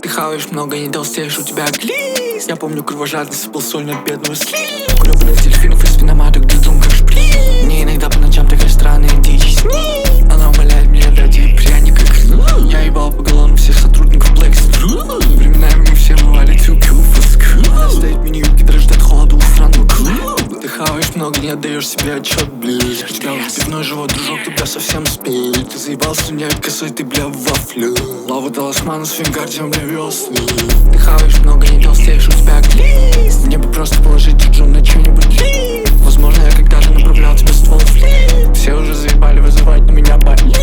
Ты хаваешь много, не толстеешь, у тебя глист. Я помню, кровожадный сыпал соль на бедную слив. Гребаных дельфинов из свиноматок, бездум как шприн. Мне иногда по ночам такая странная дичь снит. Она умоляет меня дать ей пряник и кнут. Я ебал по галлону всех сотрудников Black Street. Временами мы все бывали too cute for school. Она стоит в мини-юбке, дрожит от холода у странного клуба. Ты хаваешь много, не отдаешь себе отчет, блядь. У тебя пивной живот, дружок, тебя совсем спит. Ты заебал слюнять косой, ты, бля, вафлю. Лава талисмана с фингардием ревёс. Ты хаваешь много, не толстеешь, у тебя глист. Мне бы просто положить джуджу на чем-нибудь лип. Возможно, я когда-то направлял тебе ствол в флип. Все уже заебали вызывать на меня болит.